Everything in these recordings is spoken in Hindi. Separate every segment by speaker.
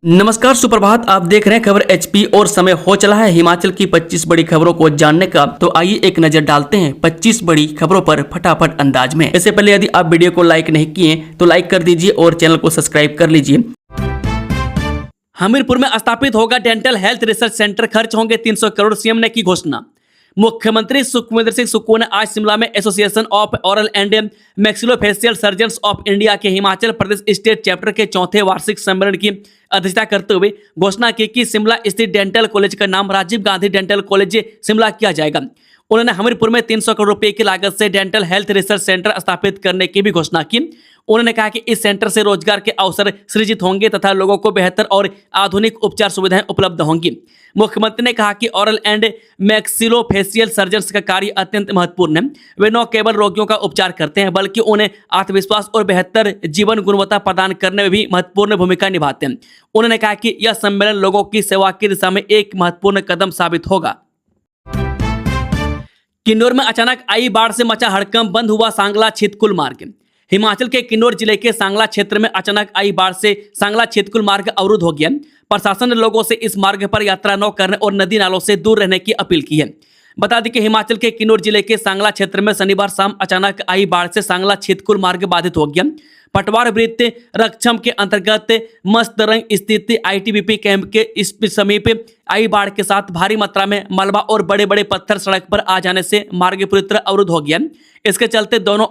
Speaker 1: नमस्कार, सुप्रभात। आप देख रहे हैं खबर एचपी और समय हो चला है हिमाचल की 25 बड़ी खबरों को जानने का। तो आइए एक नजर डालते हैं 25 बड़ी खबरों पर फटाफट अंदाज में। इससे पहले यदि आप वीडियो को लाइक नहीं किए तो लाइक कर दीजिए और चैनल को सब्सक्राइब कर लीजिए। हमीरपुर में स्थापित होगा डेंटल हेल्थ रिसर्च सेंटर, खर्च होंगे 300 करोड़, सीएम ने की घोषणा। मुख्यमंत्री सुखविंदर सिंह सुक्खू ने आज शिमला में association of oral and maxillofacial surgeons of India के हिमाचल प्रदेश स्टेट चैप्टर के चौथे वार्षिक सम्मेलन की अध्यक्षता करते हुए घोषणा की कि शिमला स्थित डेंटल कॉलेज का नाम राजीव गांधी डेंटल कॉलेज शिमला किया जाएगा। उन्होंने हमीरपुर में 300 करोड़ रुपए की लागत से डेंटल हेल्थ रिसर्च सेंटर स्थापित करने की भी घोषणा की। उन्होंने कहा कि इस सेंटर से रोजगार के अवसर सृजित होंगे तथा लोगों को बेहतर और आधुनिक उपचार सुविधाएं उपलब्ध होंगी। मुख्यमंत्री ने कहा कि ओरल एंड मैक्सिलोफेशियल सर्जन्स का कार्य अत्यंत महत्वपूर्ण है। वे न केवल रोगियों का उपचार करते हैं बल्कि उन्हें आत्मविश्वास और बेहतर जीवन गुणवत्ता प्रदान करने में भी महत्वपूर्ण भूमिका निभाते हैं। उन्होंने कहा कि यह सम्मेलन लोगों की सेवा की दिशा में एक महत्वपूर्ण कदम साबित होगा। किन्नौर में अचानक आई बाढ़ से मचा हड़कंप, बंद हुआ सांगला छितकुल मार्ग। हिमाचल के किन्नौर जिले के सांगला क्षेत्र में अचानक आई बाढ़ से सांगला छितकुल मार्ग अवरुद्ध हो गया। प्रशासन ने लोगों से इस मार्ग पर यात्रा न करने और नदी नालों से दूर रहने की अपील की है। बता दें कि हिमाचल के किन्नौर जिले के सांगला क्षेत्र में शनिवार शाम अचानक आई बाढ़ से सांगला छितकुल मार्ग बाधित हो गया। पटवार वृत्त रक्षम के अंतर्गत मस्तरंग स्थित आईटीबीपी कैंप के इस समीप आई बाढ़ के साथ भारी मात्रा में मलबा और बड़े बड़े पत्थर सड़क पर आ जाने से मार्ग पूरी तरह अवरुद्ध हो गया। इसके चलते दोनों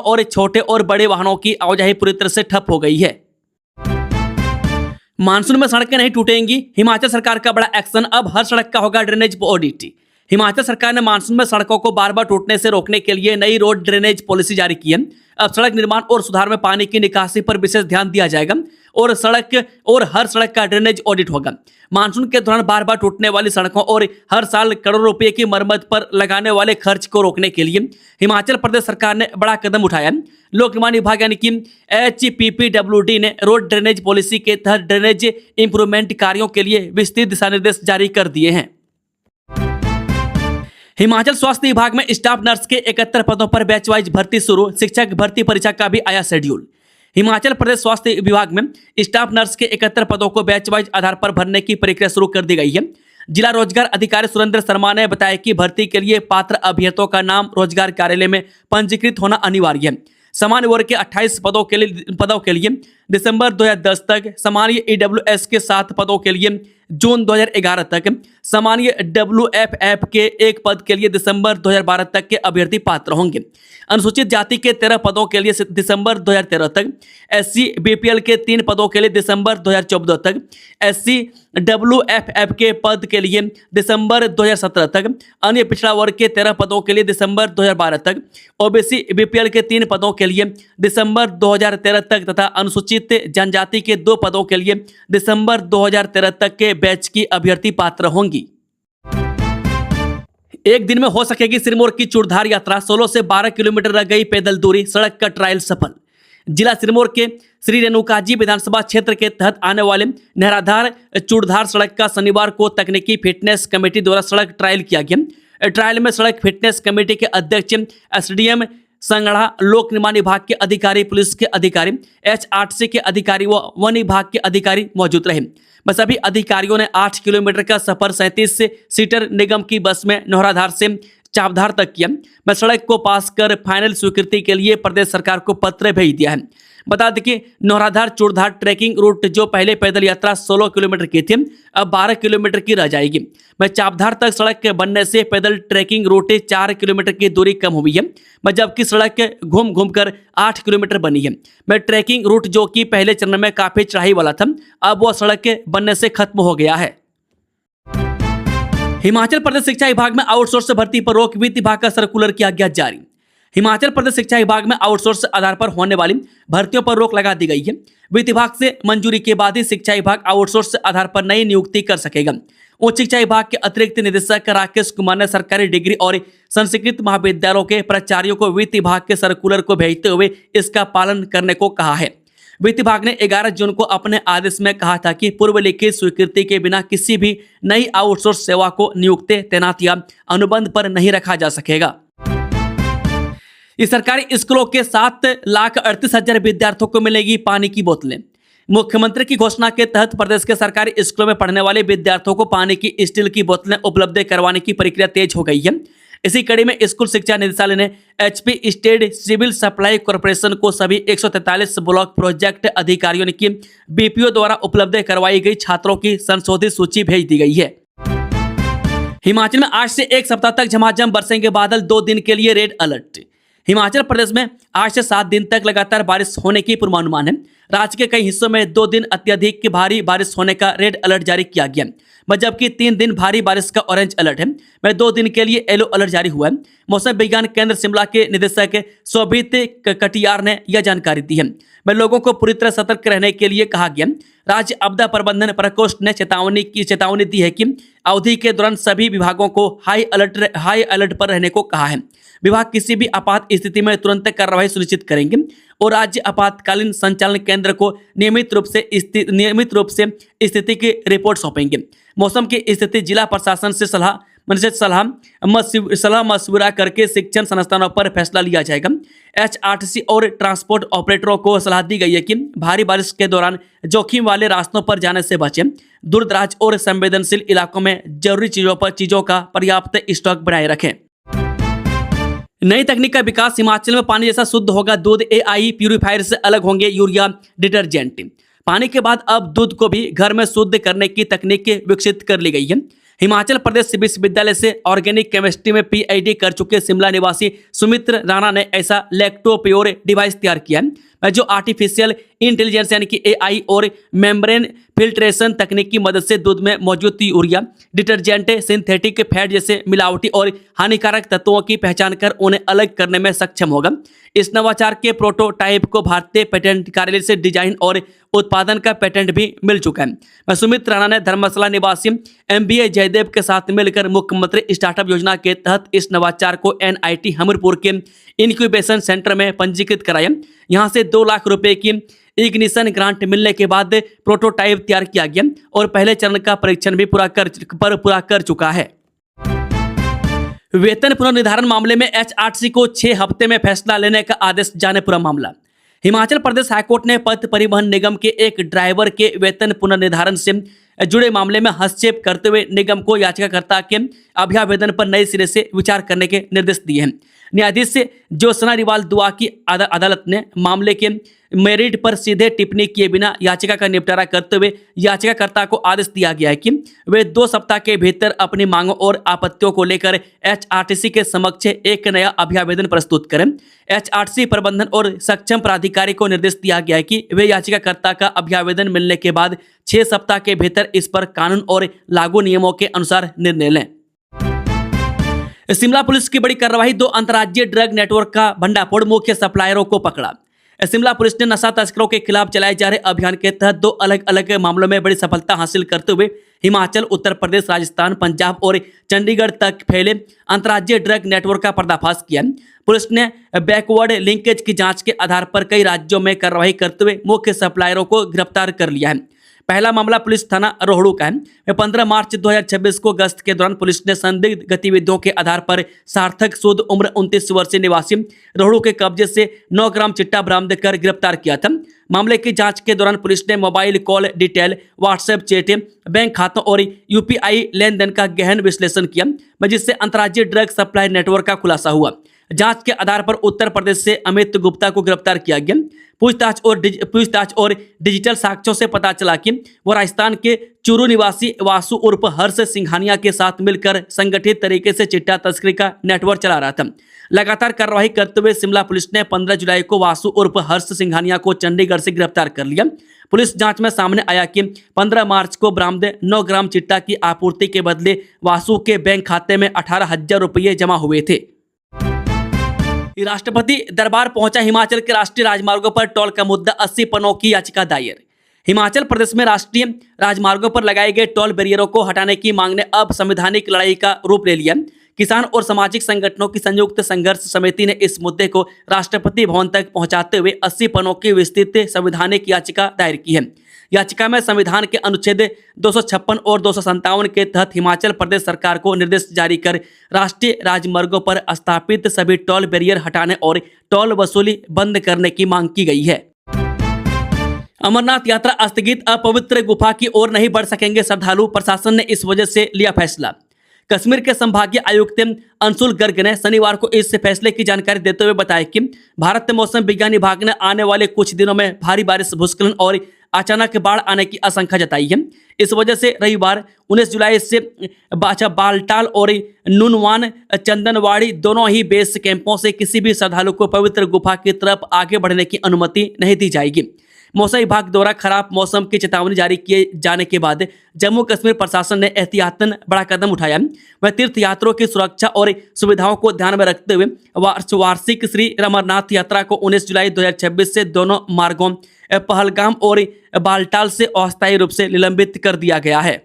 Speaker 1: ओर छोटे और बड़े वाहनों की आवाजाही पूरी तरह से ठप हो गई है। मानसून में सड़कें नहीं टूटेंगी, हिमाचल सरकार का बड़ा एक्शन, अब हर सड़क का होगा ड्रेनेज ऑडिट। हिमाचल सरकार ने मानसून में सड़कों को बार बार टूटने से रोकने के लिए नई रोड ड्रेनेज पॉलिसी जारी की है। अब सड़क निर्माण और सुधार में पानी की निकासी पर विशेष ध्यान दिया जाएगा और हर सड़क का ड्रेनेज ऑडिट होगा। मानसून के दौरान बार बार टूटने वाली सड़कों और हर साल करोड़ों रुपए की मरम्मत पर लगाने वाले खर्च को रोकने के लिए हिमाचल प्रदेश सरकार ने बड़ा कदम उठाया। लोक निर्माण विभाग यानी कि HPPWD ने रोड ड्रेनेज पॉलिसी के तहत ड्रेनेज इंप्रूवमेंट कार्यों के लिए विस्तृत दिशा निर्देश जारी कर दिए हैं। हिमाचल स्वास्थ्य विभाग में स्टाफ नर्स के 71 पदों पर बैच वाइज भर्ती शुरू, शिक्षक भर्ती परीक्षा का भी आया शेड्यूल। हिमाचल प्रदेश स्वास्थ्य विभाग में स्टाफ नर्स के 71 पदों को बैच वाइज आधार पर भरने की प्रक्रिया शुरू कर दी गई है। जिला रोजगार अधिकारी सुरेंद्र शर्मा ने बताया कि भर्ती के लिए पात्र अभ्यर्थियों का नाम रोजगार कार्यालय में पंजीकृत होना अनिवार्य है। सामान्य वर्ग के 28 पदों के लिए दिसंबर 2010 तक, सामान्य EWS के 7 पदों के लिए जून 2011 तक, सामान्य WFF के 1 पद के लिए दिसंबर 2012 तक के अभ्यर्थी पात्र होंगे। अनुसूचित जाति के 13 पदों के लिए दिसंबर 2013 तक, SC BPL के 3 पदों के लिए दिसंबर 2014 तक, SC WFF के पद के लिए दिसंबर 2017 तक, अन्य पिछड़ा वर्ग के 13 पदों के लिए दिसंबर 2012 तक, OBC BPL के 3 पदों के लिए दिसंबर 2013 तक तथा अनुसूचित जनजाति के 2 पदों के लिए दिसंबर 2013 तक के बैच की अभ्यर्थी पात्र होंगी। एक दिन में हो सकेगी सिरमौर की चूड़धार यात्रा, 16 से 12 किलोमीटर रह गई पैदल दूरी, सड़क का ट्रायल सफल। जिला सिरमौर के श्री रेणुकाजी विधानसभा क्षेत्र के तहत आने वाले नहराधार चूड़धार सड़क का शनिवार को तकनीकी फिटनेस कमेटी द्वारा सड़क ट्रायल किया गया। ट्रायल में सड़क फिटनेस कमेटी के अध्यक्ष SDM संगड़ा, लोक निर्माण विभाग के अधिकारी, पुलिस के अधिकारी, HRTC के अधिकारी व वन विभाग के अधिकारी मौजूद रहे। बस सभी अधिकारियों ने 8 किलोमीटर का सफर 37 सीटर निगम की बस में नौराधार से चावधार तक किया। मैं सड़क को पास कर फाइनल स्वीकृति के लिए प्रदेश सरकार को पत्र भेज दिया है। बता दें कि नौराधार चूड़धार ट्रैकिंग रूट जो पहले पैदल यात्रा 16 किलोमीटर की थी, अब 12 किलोमीटर की रह जाएगी। मैं चावधार तक सड़क के बनने से पैदल ट्रैकिंग रूट 4 किलोमीटर की दूरी कम हुई है, जबकि सड़क घूम घूम कर 8 किलोमीटर बनी है। मैं ट्रैकिंग रूट जो कि पहले चरण में काफी चढ़ाई वाला था, अब वह सड़क के बनने से खत्म हो गया है। हिमाचल प्रदेश शिक्षा विभाग में आउटसोर्स भर्ती पर रोक, वित्त विभाग का सर्कुलर किया गया जारी। हिमाचल प्रदेश शिक्षा विभाग में आउटसोर्स आधार पर होने वाली भर्तियों पर रोक लगा दी गई है। वित्त विभाग से मंजूरी के बाद ही शिक्षा विभाग आउटसोर्स आधार पर नई नियुक्ति कर सकेगा। उच्च शिक्षा विभाग के अतिरिक्त निदेशक राकेश कुमार ने सरकारी डिग्री और संस्कृत महाविद्यालयों के प्राचार्यों को वित्त विभाग के सर्कुलर को भेजते हुए इसका पालन करने को कहा है। वित्त विभाग ने 11 जून को अपने आदेश में कहा था कि पूर्व लिखित स्वीकृति के बिना किसी भी नई आउटसोर्स सेवा को नियुक्ति, तैनात या अनुबंध पर नहीं रखा जा सकेगा। इस सरकारी स्कूलों के 7,38,000 विद्यार्थियों को मिलेगी पानी की बोतलें। मुख्यमंत्री की घोषणा के तहत प्रदेश के सरकारी स्कूलों में पढ़ने वाले विद्यार्थियों को पानी की स्टील की बोतलें उपलब्ध करवाने की प्रक्रिया तेज हो गई है। इसी कड़ी में स्कूल शिक्षा निदेशालय ने HP state civil supply corporation को सभी 143 ब्लॉक प्रोजेक्ट अधिकारियों की बीपीओ द्वारा उपलब्ध करवाई गई छात्रों की संशोधित सूची भेज दी गई है। हिमाचल में आज से एक सप्ताह तक झमाझम बरसेंगे बादल, 2 दिन के लिए रेड अलर्ट। हिमाचल प्रदेश में आज से 7 दिन तक लगातार बारिश होने की पूर्वानुमान है। राज्य के कई हिस्सों में 2 दिन अत्यधिक भारी बारिश होने का रेड अलर्ट जारी किया गया है, जबकि 3 दिन भारी बारिश का ऑरेंज अलर्ट है। वह 2 दिन के लिए येलो अलर्ट जारी हुआ है। मौसम विज्ञान केंद्र शिमला के निदेशक शोभित कटियार ने यह जानकारी दी है। वह लोगों को पूरी तरह सतर्क रहने के लिए कहा गया। राज्य आपदा प्रबंधन प्रकोष्ठ ने चेतावनी दी है कि अवधि के दौरान सभी विभागों को हाई अलर्ट पर रहने को कहा है। विभाग किसी भी आपात स्थिति में तुरंत कार्रवाई सुनिश्चित करेंगे और राज्य आपातकालीन संचालन केंद्र को नियमित रूप से स्थिति की रिपोर्ट सौंपेंगे। मौसम की स्थिति जिला प्रशासन से सलाह मशविरा करके शिक्षण संस्थानों पर फैसला लिया जाएगा। एचआरटीसी और ट्रांसपोर्ट ऑपरेटरों को सलाह दी गई है कि भारी बारिश के दौरान जोखिम वाले रास्तों पर जाने से बचें। दूरदराज और संवेदनशील इलाकों में जरूरी चीजों का पर्याप्त स्टॉक बनाए रखें। नई तकनीक का विकास, हिमाचल में पानी जैसा शुद्ध होगा दूध। एआई प्यूरीफायर से अलग होंगे यूरिया डिटर्जेंट। पानी के बाद अब दूध को भी घर में शुद्ध करने की तकनीक विकसित कर ली गई है। हिमाचल प्रदेश विश्वविद्यालय से ऑर्गेनिक केमिस्ट्री में पीएचडी कर चुके शिमला निवासी सुमित्र राणा ने ऐसा लैक्टोप्योर डिवाइस तैयार किया है, जो आर्टिफिशियल इंटेलिजेंस यानी कि एआई और मेम्ब्रेन फिल्ट्रेशन तकनीक की मदद से दूध में मौजूद यूरिया डिटर्जेंट, सिंथेटिक फैट जैसे मिलावटी और हानिकारक तत्वों की पहचान कर उन्हें अलग करने में सक्षम होगा। इस नवाचार के प्रोटोटाइप को भारतीय पेटेंट कार्यालय से डिजाइन और उत्पादन का पेटेंट भी मिल चुका है। सुमित राणा ने धर्मशाला निवासी एमबीए जयदेव के साथ मिलकर मुख्यमंत्री स्टार्टअप योजना के तहत इस नवाचार को एनआईटी हमीरपुर के इंक्यूबेशन सेंटर में पंजीकृत कराया। यहां से 2 लाख रुपए की इग्निशन ग्रांट मिलने के बाद प्रोटोटाइप तैयार किया गया और पहले चरण का परीक्षण भी पूरा कर चुका है। वेतन पुनर्निर्धारण मामले में एचआरटीसी को 6 हफ्ते में फैसला लेने का आदेश, जाने पूरा मामला। हिमाचल प्रदेश हाईकोर्ट ने पथ परिवहन निगम के एक ड्राइवर के वेतन पुनर्निर्धारण से जुड़े मामले में हस्तक्षेप करते हुए निगम को याचिकाकर्ता के अभ्यावेदन पर नए सिरे से विचार करने के निर्देश दिए हैं। न्यायाधीश ज्योत्सना रिवाल दुआ की अदालत ने मामले के मेरिट पर सीधे टिप्पणी किए बिना याचिका का निपटारा करते हुए याचिकाकर्ता को आदेश दिया गया है कि वे 2 सप्ताह के भीतर अपनी मांगों और आपत्तियों को लेकर एचआरटीसी के समक्ष एक नया अभ्यावेदन प्रस्तुत करें। एचआरटीसी प्रबंधन और सक्षम प्राधिकारी को निर्देश दिया गया है कि वे याचिकाकर्ता का अभ्यावेदन मिलने के बाद 6 सप्ताह के भीतर इस पर कानून और लागू नियमों के अनुसार निर्णय लें। शिमला पुलिस की बड़ी कार्रवाई, 2 अंतर्राज्यीय ड्रग नेटवर्क का भंडाफोड़, मुख्य सप्लायरों को पकड़ा। शिमला पुलिस ने नशा तस्करों के खिलाफ चलाए जा रहे अभियान के तहत 2 अलग अलग मामलों में बड़ी सफलता हासिल करते हुए हिमाचल, उत्तर प्रदेश, राजस्थान, पंजाब और चंडीगढ़ तक फैले अंतर्राज्यीय ड्रग नेटवर्क का पर्दाफाश किया। पुलिस ने बैकवर्ड लिंकेज की जांच के आधार पर कई राज्यों में कार्रवाई करते हुए मुख्य सप्लायरों को गिरफ्तार कर लिया है। पहला मामला पुलिस थाना रोहड़ू का है। 15 मार्च 2026 को गश्त के दौरान पुलिस ने संदिग्ध गतिविधियों के आधार पर सार्थक सूद उम्र 29 वर्षीय निवासी रोहड़ू के कब्जे से 9 ग्राम चिट्टा बरामद कर गिरफ्तार किया था। मामले की जांच के दौरान पुलिस ने mobile call detail, WhatsApp chat, bank खातों और यूपीआई लेन देन का गहन विश्लेषण किया, जिससे अंतर्राज्यीय ड्रग सप्लाई नेटवर्क का खुलासा हुआ। जांच के आधार पर उत्तर प्रदेश से अमित गुप्ता को गिरफ्तार किया गया। पूछताछ और डिजिटल साक्ष्यों से पता चला कि वह राजस्थान के चूरू निवासी वासु उर्फ हर्ष सिंघानिया के साथ मिलकर संगठित तरीके से चिट्टा तस्करी का नेटवर्क चला रहा था। लगातार कार्रवाई करते हुए शिमला पुलिस ने 15 जुलाई को वासु उर्फ हर्ष सिंघानिया को चंडीगढ़ से गिरफ्तार कर लिया। पुलिस जांच में सामने आया कि 15 मार्च को बरामद 9 ग्राम चिट्टा की आपूर्ति के बदले वासु के बैंक खाते में 18,000 रुपये जमा हुए थे। राष्ट्रपति दरबार पहुंचा हिमाचल के राष्ट्रीय राजमार्गों पर टोल का मुद्दा, 80 पन्नों की याचिका दायर। हिमाचल प्रदेश में राष्ट्रीय राजमार्गों पर लगाए गए टोल बैरियरों को हटाने की मांग ने अब संवैधानिक लड़ाई का रूप ले लिया। किसान और सामाजिक संगठनों की संयुक्त संघर्ष समिति ने इस मुद्दे को राष्ट्रपति भवन तक पहुंचाते हुए 80 पन्नों की विस्तृत संवैधानिक याचिका दायर की है। याचिका में संविधान के अनुच्छेद 256 और 257 के तहत हिमाचल प्रदेश सरकार को निर्देश जारी कर राष्ट्रीय राजमार्गों पर स्थापित सभी टोल बैरियर हटाने और टोल वसूली बंद करने की मांग की गई है। अमरनाथ यात्रा स्थगित, अपवित्र गुफा की ओर नहीं बढ़ सकेंगे श्रद्धालु, प्रशासन ने इस वजह से लिया फैसला। कश्मीर के संभागीय आयुक्त अंशुल गर्ग ने शनिवार को इस फैसले की जानकारी देते हुए बताया कि भारत मौसम विज्ञान विभाग ने आने वाले कुछ दिनों में भारी बारिश, भूस्खलन और अचानक बाढ़ आने की आशंका जताई है। इस वजह से रविवार 19 जुलाई से बालटाल और नुनवान चंदनवाड़ी दोनों ही बेस कैंपों से किसी भी श्रद्धालु को पवित्र गुफा की तरफ आगे बढ़ने की अनुमति नहीं दी जाएगी। मौसम विभाग द्वारा खराब मौसम की चेतावनी जारी किए जाने के बाद जम्मू कश्मीर प्रशासन ने एहतियातन बड़ा कदम उठाया। वह तीर्थयात्रियों की सुरक्षा और सुविधाओं को ध्यान में रखते हुए वार्षिक श्री अमरनाथ यात्रा को 19 जुलाई 2026 से दोनों मार्गों पहलगाम और बालटाल से अस्थायी रूप से निलंबित कर दिया गया है।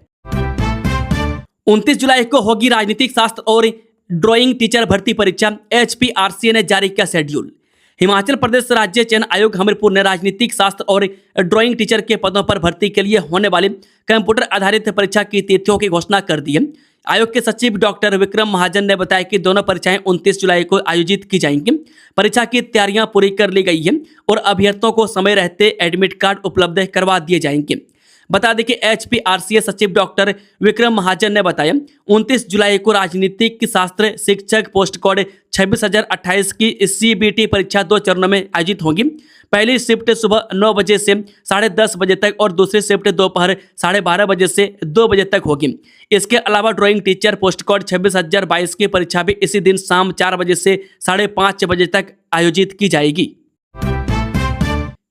Speaker 1: 29 जुलाई को होगी राजनीतिक शास्त्र और ड्राइंग टीचर भर्ती परीक्षा, HPRCA ने जारी किया शेड्यूल। हिमाचल प्रदेश राज्य चयन आयोग हमीरपुर ने राजनीतिक शास्त्र और ड्राइंग टीचर के पदों पर भर्ती के लिए होने वाली कंप्यूटर आधारित परीक्षा की तिथियों की घोषणा कर दी है। आयोग के सचिव डॉक्टर विक्रम महाजन ने बताया कि दोनों परीक्षाएं 29 जुलाई को आयोजित की जाएंगी। परीक्षा की तैयारियां पूरी कर ली गई हैं और अभ्यर्थियों को समय रहते एडमिट कार्ड उपलब्ध करवा दिए जाएंगे। बता दें कि HPRCA सचिव डॉक्टर विक्रम महाजन ने बताया 29 जुलाई को राजनीतिक शास्त्र शिक्षक पोस्ट कोड 26,028 की CBT परीक्षा 2 चरणों में आयोजित होगी। पहली शिफ्ट सुबह 9 बजे से 10:30 बजे तक और दूसरी शिफ्ट दोपहर 12:30 बजे से 2 बजे तक होगी। इसके अलावा ड्राइंग टीचर पोस्ट कोड 26,022 की परीक्षा भी इसी दिन शाम 4 बजे से 5:30 बजे तक आयोजित की जाएगी।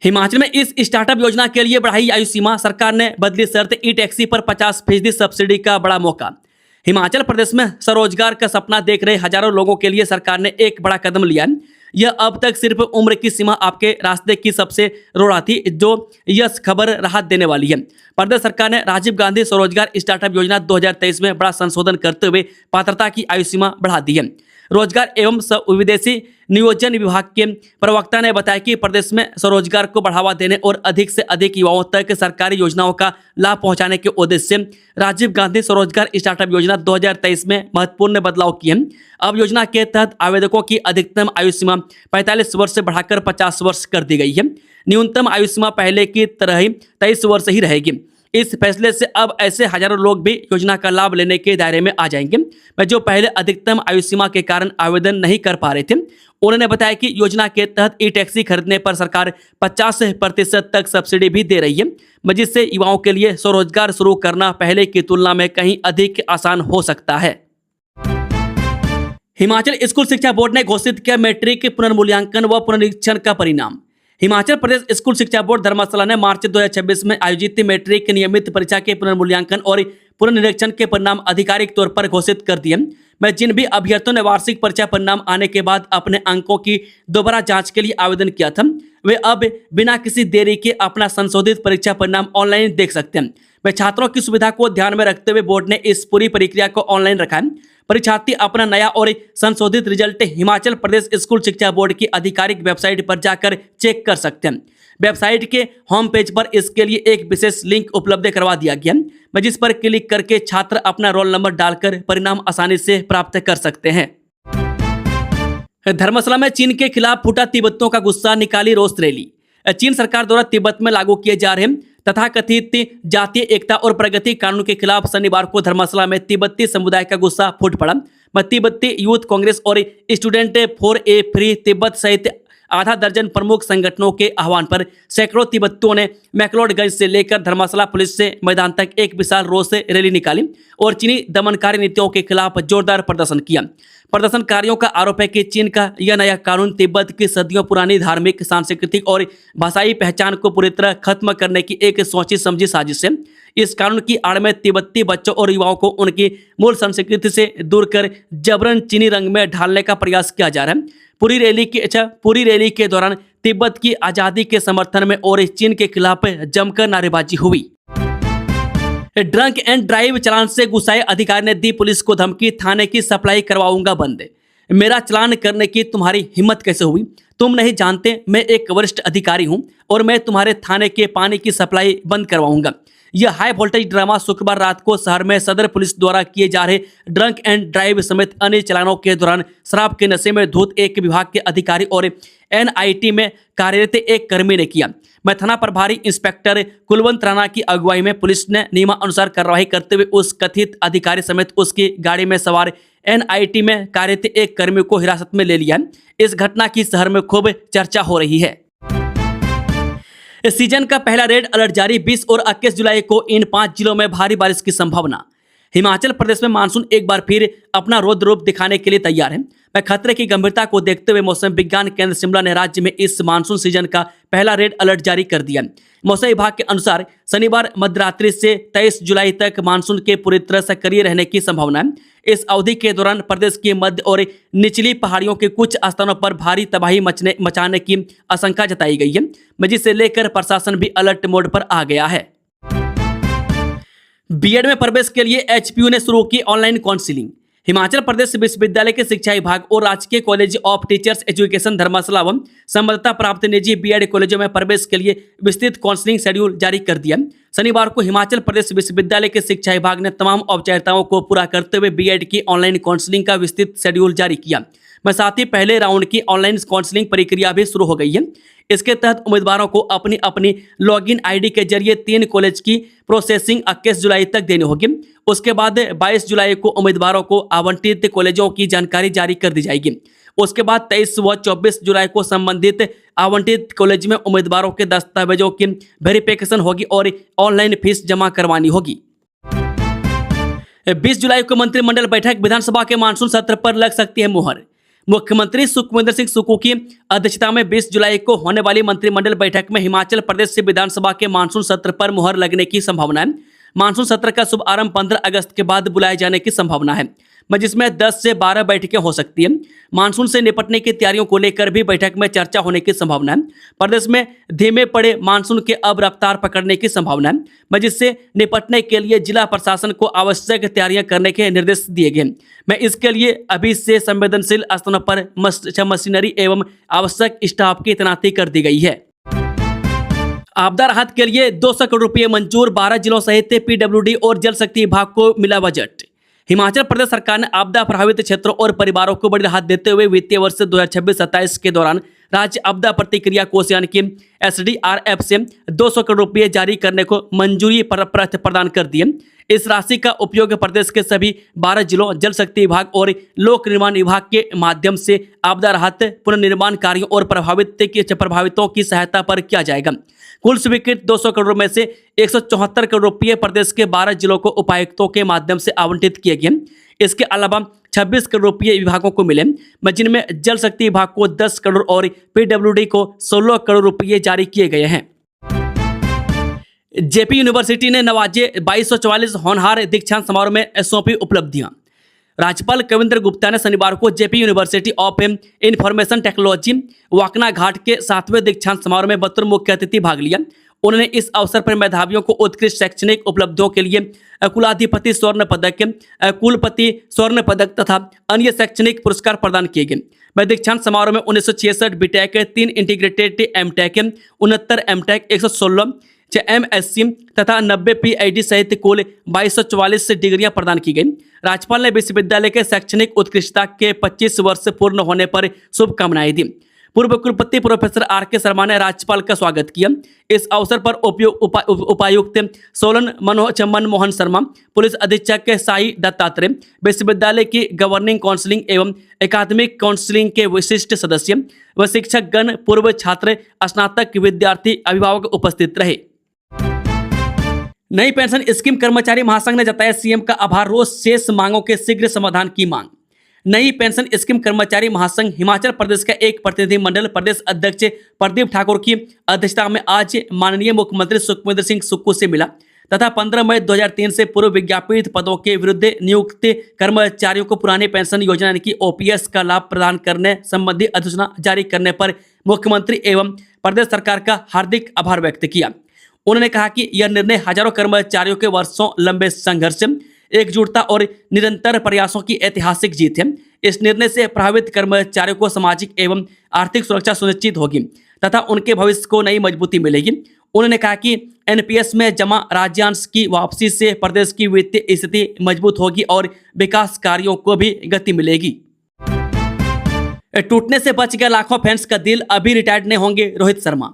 Speaker 1: हिमाचल में इस स्टार्टअप योजना के लिए बढ़ाई आयु सीमा, सरकार ने बदली शर्त, ई टैक्सी पर 50% सब्सिडी का बड़ा मौका। हिमाचल प्रदेश में स्वरोजगार का सपना देख रहे हजारों लोगों के लिए सरकार ने एक बड़ा कदम लिया है। यह अब तक सिर्फ उम्र की सीमा आपके रास्ते की सबसे रोड़ा थी, जो यह खबर राहत देने वाली है। प्रदेश सरकार ने राजीव गांधी स्वरोजगार स्टार्टअप योजना 2023 में बड़ा संशोधन करते हुए पात्रता की आयु सीमा बढ़ा दी है। रोजगार एवं विदेशी नियोजन विभाग के प्रवक्ता ने बताया कि प्रदेश में स्वरोजगार को बढ़ावा देने और अधिक से अधिक युवाओं तक सरकारी योजनाओं का लाभ पहुंचाने के उद्देश्य से राजीव गांधी स्वरोजगार स्टार्टअप योजना 2023 में महत्वपूर्ण बदलाव किए हैं। अब योजना के तहत आवेदकों की अधिकतम आयु सीमा 45 वर्ष से बढ़ाकर 50 वर्ष कर दी गई है। न्यूनतम आयु सीमा पहले की तरह ही 23 वर्ष ही रहेगी। इस फैसले से अब ऐसे हजारों लोग भी योजना का लाभ लेने के दायरे में आ जाएंगे जो पहले अधिकतम आयु सीमा के कारण आवेदन नहीं कर पा रहे थे। उन्होंने बताया कि योजना के तहत ई टैक्सी खरीदने पर सरकार 50% तक सब्सिडी भी दे रही है, जिससे युवाओं के लिए स्वरोजगार शुरू करना पहले की तुलना में कहीं अधिक आसान हो सकता है। हिमाचल स्कूल शिक्षा बोर्ड ने घोषित किया मैट्रिक पुनर्मूल्यांकन व पुनरीक्षण का परिणाम। हिमाचल प्रदेश स्कूल शिक्षा बोर्ड धर्मशाला ने मार्च 2026 में आयोजित मैट्रिक नियमित परीक्षा के पुनर्मूल्यांकन और पुनर्निरीक्षण के परिणाम आधिकारिक तौर पर घोषित कर दिए। जिन भी अभ्यर्थियों ने वार्षिक परीक्षा परिणाम आने के बाद अपने अंकों की दोबारा जांच के लिए आवेदन किया था, वे अब बिना किसी देरी के अपना संशोधित परीक्षा परिणाम ऑनलाइन देख सकते हैं। छात्रों की सुविधा को ध्यान में रखते हुए बोर्ड ने इस पूरी प्रक्रिया को ऑनलाइन रखा है। परीक्षार्थी अपना नया और संशोधित रिजल्ट हिमाचल प्रदेश स्कूल शिक्षा बोर्ड की आधिकारिक वेबसाइट पर जाकर चेक कर सकते हैं। वेबसाइट के होम पेज पर इसके लिए एक विशेष लिंक उपलब्ध करवा दिया गया, जिस पर क्लिक करके छात्र अपना रोल नंबर डालकर परिणाम आसानी से प्राप्त कर सकते हैं। धर्मशाला में चीन के खिलाफ फूटा तिब्बतियों का गुस्सा, निकाली रोष रैली। चीन सरकार द्वारा तिब्बत में लागू किए जा रहे तथाकथित जातीय एकता और प्रगति कानून के खिलाफ शनिवार को धर्मशाला में तिब्बती समुदाय का गुस्सा फूट पड़ा। तिब्बती यूथ कांग्रेस और student for a free Tibet सहित आधा दर्जन प्रमुख संगठनों के आह्वान पर सैकड़ों तिब्बतियों ने मैक्लोडगंज से लेकर धर्मशाला पुलिस से मैदान तक एक विशाल रोष रैली निकाली और चीनी दमनकारी नीतियों के खिलाफ जोरदार प्रदर्शन किया। प्रदर्शनकारियों का आरोप है कि चीन का यह नया कानून तिब्बत की सदियों पुरानी धार्मिक, सांस्कृतिक और भाषाई पहचान को पूरी तरह खत्म करने की एक सोची समझी साजिश है। इस कानून की आड़ में तिब्बती बच्चों और युवाओं को उनकी मूल संस्कृति से दूर कर जबरन चीनी रंग में ढालने का प्रयास किया जा रहा है। पूरी रैली के दौरान तिब्बत की आज़ादी के समर्थन में और चीन के खिलाफ जमकर नारेबाजी हुई। ड्रंक एंड ड्राइव चालान से गुस्साए अधिकारी ने दी पुलिस को धमकी, थाने की सप्लाई करवाऊंगा बंद। मेरा चालान करने की तुम्हारी हिम्मत कैसे हुई? तुम नहीं जानते मैं एक वरिष्ठ अधिकारी हूं और मैं तुम्हारे थाने के पानी की सप्लाई बंद करवाऊंगा। यह हाई वोल्टेज ड्रामा शुक्रवार रात को शहर में सदर पुलिस द्वारा किए जा रहे ड्रंक एंड ड्राइव समेत अन्य चालानों के दौरान शराब के नशे में धुत एक विभाग के अधिकारी और एनआईटी में कार्यरत एक कर्मी ने किया। मैं थाना प्रभारी इंस्पेक्टर कुलवंत राणा की अगुवाई में पुलिस ने नियमानुसार कार्रवाई करते हुए उस कथित अधिकारी समेत उसकी गाड़ी में सवार एनआईटी में कार्यरत एक कर्मी को हिरासत में ले लिया। इस घटना की शहर में खूब चर्चा हो रही है। इस सीजन का पहला रेड अलर्ट जारी, 20 और 21 जुलाई को इन 5 जिलों में भारी बारिश की संभावना। हिमाचल प्रदेश में मानसून एक बार फिर अपना रौद्र रूप दिखाने के लिए तैयार है। मैं खतरे की गंभीरता को देखते हुए मौसम विज्ञान केंद्र शिमला ने राज्य में इस मानसून सीजन का पहला रेड अलर्ट जारी कर दिया। मौसम विभाग के अनुसार शनिवार मध्यरात्रि से 23 जुलाई तक मानसून के पूरी तरह सक्रिय रहने की संभावना है। इस अवधि के दौरान प्रदेश के मध्य और निचली पहाड़ियों के कुछ स्थानों पर भारी तबाही मचाने की आशंका जताई गई है, जिसे लेकर प्रशासन भी अलर्ट मोड पर आ गया है। बीएड में प्रवेश के लिए एचपीयू ने शुरू की ऑनलाइन काउंसलिंग। हिमाचल प्रदेश विश्वविद्यालय के शिक्षा विभाग और राजकीय कॉलेज ऑफ टीचर्स एजुकेशन धर्मशाला एवं संबद्धता प्राप्त निजी बीएड कॉलेजों में प्रवेश के लिए विस्तृत काउंसलिंग शेड्यूल जारी कर दिया। शनिवार को हिमाचल प्रदेश विश्वविद्यालय के शिक्षा विभाग ने तमाम औपचारिकताओं को पूरा करते हुए बीएड की ऑनलाइन काउंसलिंग का विस्तृत शेड्यूल जारी किया। में साथ ही पहले राउंड की ऑनलाइन काउंसलिंग प्रक्रिया भी शुरू हो गई है। इसके तहत उम्मीदवारों को अपनी अपनी लॉगिन आईडी के जरिए 3 कॉलेज की प्रोसेसिंग 21 जुलाई तक देनी होगी। उसके बाद 22 जुलाई को उम्मीदवारों को आवंटित कॉलेजों की जानकारी जारी कर दी जाएगी। उसके बाद 23 व 24 जुलाई को संबंधित आवंटित कॉलेज में उम्मीदवारों के दस्तावेजों की वेरिफिकेशन होगी और ऑनलाइन फीस जमा करवानी होगी। 20 जुलाई को मंत्रिमंडल बैठक, विधानसभा के मानसून सत्र पर लग सकती है मुहर। मुख्यमंत्री सुखविंदर सिंह सुक्खू की अध्यक्षता में 20 जुलाई को होने वाली मंत्रिमंडल बैठक में हिमाचल प्रदेश से विधानसभा के मानसून सत्र पर मुहर लगने की संभावना है। मानसून सत्र का शुभारंभ 15 अगस्त के बाद बुलाए जाने की संभावना है, जिसमें 10 से 12 बैठकें हो सकती हैं। मानसून से निपटने की तैयारियों को लेकर भी बैठक में चर्चा होने की संभावना है। प्रदेश में धीमे पड़े मानसून के अब रफ्तार पकड़ने की संभावना है, जिससे निपटने के लिए जिला प्रशासन को आवश्यक तैयारियां करने के निर्देश दिए गए। मैं इसके लिए अभी से संवेदनशील स्थानों पर मशीनरी एवं आवश्यक स्टाफ की तैनाती कर दी गई है। आपदा राहत के लिए 200 करोड़ रुपये मंजूर, 12 जिलों सहित पीडब्ल्यूडी और जल शक्ति विभाग को मिला बजट। हिमाचल प्रदेश सरकार ने आपदा प्रभावित क्षेत्रों और परिवारों को बड़ी राहत देते हुए वित्तीय वर्ष 2026-27 के दौरान राज्य आपदा प्रतिक्रिया कोष यानी कि एसडीआरएफ से 200 करोड़ रुपये जारी करने को मंजूरी प्रदान कर दी है। इस राशि का उपयोग प्रदेश के सभी 12 जिलों, जल शक्ति विभाग और लोक निर्माण विभाग के माध्यम से आपदा राहत, पुनर्निर्माण कार्यों और प्रभावितों की सहायता पर किया जाएगा। कुल स्वीकृत 200 करोड़ में से 174 करोड़ रुपये प्रदेश के 12 जिलों को उपायुक्तों के माध्यम से आवंटित किए गए। इसके अलावा 26 करोड़ रुपये विभागों को मिले, जिनमें जल शक्ति विभाग को 10 करोड़ और पीडब्ल्यूडी को 16 करोड़ रुपये जारी किए गए हैं। जेपी यूनिवर्सिटी ने नवाजे 2244 होनहार दीक्षांत समारोह में सौंपी उपलब्धियां। राज्यपाल कविंद्र गुप्ता ने शनिवार को JP university of information technology Waknaghat के 7वें दीक्षांत समारोह में बतौर मुख्य अतिथि भाग लिया। उन्होंने इस अवसर पर मेधावियों को उत्कृष्ट शैक्षणिक उपलब्धियों के लिए कुलाधिपति स्वर्ण पदक, कुलपति स्वर्ण पदक तथा अन्य शैक्षणिक पुरस्कार प्रदान किए गए। दीक्षांत समारोह में 1966 BTech, 3 integrated MTech, 69 MTech, 116 MSc तथा 90 पीएचडी सहित कुल 2244 डिग्रियां प्रदान की गई। राज्यपाल ने विश्वविद्यालय के शैक्षणिक उत्कृष्टता के 25 वर्ष पूर्ण होने पर शुभकामनाएं दी। पूर्व कुलपति प्रोफेसर आर.के. शर्मा ने राज्यपाल का स्वागत किया। इस अवसर पर उपायुक्त सोलन मनमोहन शर्मा, पुलिस अधीक्षक साई दत्तात्रेय, विश्वविद्यालय की गवर्निंग काउंसिलिंग एवं एकादमिक काउंसिलिंग के विशिष्ट सदस्य व शिक्षकगण, पूर्व छात्र, स्नातक विद्यार्थी, अभिभावक उपस्थित रहे। नई पेंशन स्कीम कर्मचारी महासंघ ने जताया सीएम का आभार, रोज शेष मांगों के शीघ्र समाधान की मांग। नई पेंशन स्कीम कर्मचारी महासंघ हिमाचल प्रदेश का एक प्रतिनिधिमंडल प्रदेश अध्यक्ष प्रदीप ठाकुर की अध्यक्षता में आज माननीय मुख्यमंत्री सुखविंदर सिंह सुक्खू से मिला तथा 15 मई 2003 से पूर्व विज्ञापित पदों के विरुद्ध नियुक्त कर्मचारियों को पुरानी पेंशन योजना यानी कि ओपीएस का लाभ प्रदान करने संबंधी अधिसूचना जारी करने पर मुख्यमंत्री एवं प्रदेश सरकार का हार्दिक आभार व्यक्त किया। उन्होंने कहा कि यह निर्णय हजारों कर्मचारियों के वर्षों लंबे संघर्ष एकजुटता और निरंतर प्रयासों की ऐतिहासिक जीत है। इस निर्णय से प्रभावित कर्मचारियों को सामाजिक एवं आर्थिक सुरक्षा सुनिश्चित होगी तथा उनके भविष्य को नई मजबूती मिलेगी। उन्होंने कहा कि एनपीएस में जमा राज्यांश की वापसी से प्रदेश की वित्तीय स्थिति मजबूत होगी और विकास कार्यों को भी गति मिलेगी। टूटने से बच गया लाखों फैंस का दिल, अभी रिटायर्ड नहीं होंगे रोहित शर्मा।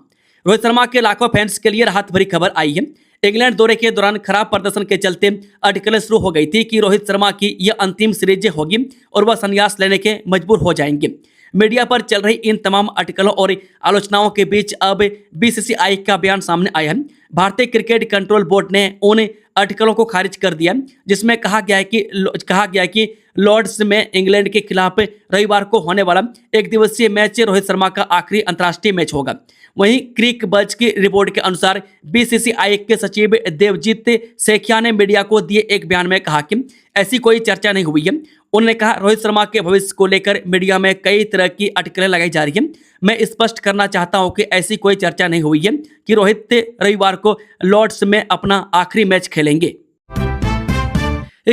Speaker 1: रोहित शर्मा के लाखों फैंस के लिए राहत भरी खबर आई है। इंग्लैंड दौरे के दौरान खराब प्रदर्शन के चलते अटकलें शुरू हो गई थी कि रोहित शर्मा की यह अंतिम सीरीज होगी और वह संन्यास लेने के मजबूर हो जाएंगे। मीडिया पर चल रही इन तमाम अटकलों और आलोचनाओं के बीच अब बीसीसीआई का बयान सामने आया है। भारतीय क्रिकेट कंट्रोल बोर्ड ने उन अटकलों को खारिज कर दिया, जिसमें कहा गया है कि लॉर्ड्स में इंग्लैंड के खिलाफ रविवार को होने वाला एक दिवसीय मैच रोहित शर्मा का आखिरी अंतर्राष्ट्रीय मैच होगा। वहीं क्रिक बज की रिपोर्ट के अनुसार बीसीसीआई के सचिव देवजीत सेखिया ने मीडिया को दिए एक बयान में कहा कि ऐसी कोई चर्चा नहीं हुई है। उन्होंने कहा, रोहित शर्मा के भविष्य को लेकर मीडिया में कई तरह की अटकलें लगाई जा रही हैं। मैं स्पष्ट करना चाहता हूं कि ऐसी कोई चर्चा नहीं हुई है कि रोहित रविवार को लॉर्ड्स में अपना आखिरी मैच खेलेंगे।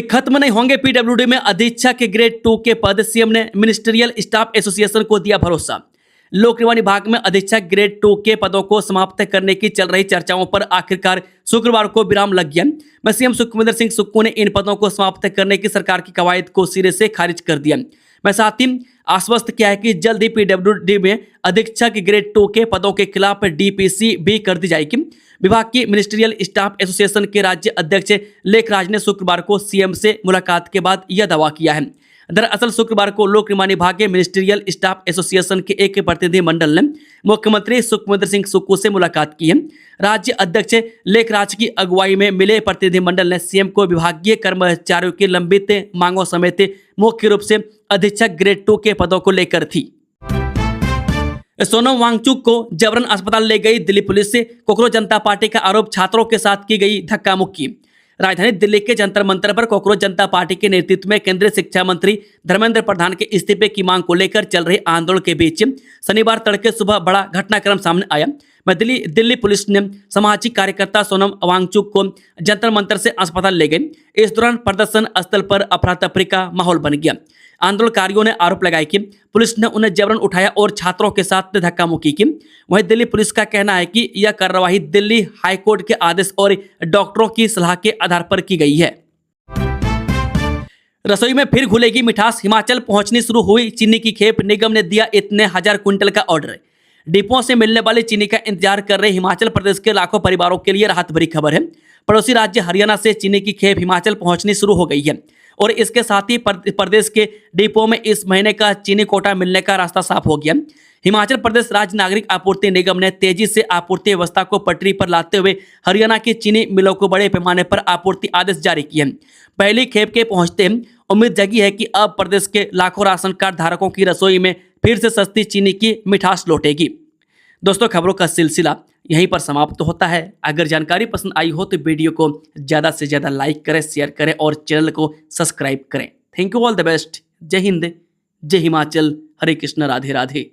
Speaker 1: खत्म नहीं होंगे पीडब्ल्यूडी में अधीक्षक ग्रेड 2 के पद, सीएम ने मिनिस्ट्रियल स्टाफ एसोसिएशन को दिया भरोसा। लोक निर्माण विभाग में अधीक्षक ग्रेड 2 के पदों को समाप्त करने की चल रही चर्चाओं पर आखिरकार शुक्रवार को विराम लग गया। मैं सीएम सुखविंदर सिंह सुक्खू ने इन पदों को समाप्त करने की सरकार की कवायद को सिरे से खारिज कर दिया। मैं साथ ही आश्वस्त किया है कि जल्द ही पीडब्ल्यूडी में अधीक्षक ग्रेड 2 के पदों के खिलाफ डीपीसी भी कर दी जाएगी। विभाग की मिनिस्ट्रियल स्टाफ एसोसिएशन के राज्य अध्यक्ष लेखराज ने शुक्रवार को सीएम से मुलाकात के बाद यह दावा किया है। दरअसल शुक्रवार को लोक निर्माण विभाग के मिनिस्ट्रियल स्टाफ एसोसिएशन के एक प्रतिनिधि मंडल ने मुख्यमंत्री सुखविंदर सिंह सुक्खू से मुलाकात की है। राज्य अध्यक्ष लेखराज की अगुवाई में मिले प्रतिनिधि मंडल ने सीएम को विभागीय कर्मचारियों की लंबित मांगों समेत मुख्य रूप से अधीक्षक ग्रेड 2 के पदों को लेकर थी। सोनम वांगचुक को जबरन अस्पताल ले गई दिल्ली पुलिस से, कोकरोच जनता पार्टी का आरोप, छात्रों के साथ की गई धक्का मुक्की। राजधानी दिल्ली के जंतर मंतर पर कोकरोच जनता पार्टी के नेतृत्व में केंद्रीय शिक्षा मंत्री धर्मेंद्र प्रधान के इस्तीफे की मांग को लेकर चल रहे आंदोलन के बीच शनिवार तड़के सुबह बड़ा घटनाक्रम सामने आया। दिल्ली पुलिस ने सामाजिक कार्यकर्ता सोनम वांगचुक को जंतर मंतर से अस्पताल ले गई। इस दौरान प्रदर्शन स्थल पर अफरा तफरी का माहौल बन गया। आंदोलनकारियों ने आरोप लगाया कि पुलिस ने उन्हें जबरन उठाया और छात्रों के साथ धक्का मुक्की की। वहीं दिल्ली पुलिस का कहना है कि यह कार्रवाई दिल्ली हाईकोर्ट के आदेश और डॉक्टरों की सलाह के आधार पर की गई है। रसोई में फिर घुलेगी मिठास, हिमाचल पहुंचनी शुरू हुई चीनी की खेप, निगम ने दिया इतने 1000 क्विंटल का ऑर्डर। डिपों से मिलने वाली चीनी का इंतजार कर रहे हिमाचल प्रदेश के लाखों परिवारों के लिए राहत भरी खबर है। पड़ोसी राज्य हरियाणा से चीनी की खेप हिमाचल पहुंचनी शुरू हो गई है और इसके साथ ही प्रदेश के डिपो में इस महीने का चीनी कोटा मिलने का रास्ता साफ हो गया। हिमाचल प्रदेश राज्य नागरिक आपूर्ति निगम ने तेजी से आपूर्ति व्यवस्था को पटरी पर लाते हुए हरियाणा की चीनी मिलों को बड़े पैमाने पर आपूर्ति आदेश जारी किए। पहली खेप के पहुंचते उम्मीद जगी है कि अब प्रदेश के लाखों राशन कार्ड धारकों की रसोई में फिर से सस्ती चीनी की मिठास लौटेगी। दोस्तों, खबरों का सिलसिला यहीं पर समाप्त होता है। अगर जानकारी पसंद आई हो तो वीडियो को ज़्यादा से ज़्यादा लाइक करें, शेयर करें और चैनल को सब्सक्राइब करें। Thank you, all the best. जय हिंद, जय हिमाचल, हरे कृष्ण, राधे राधे।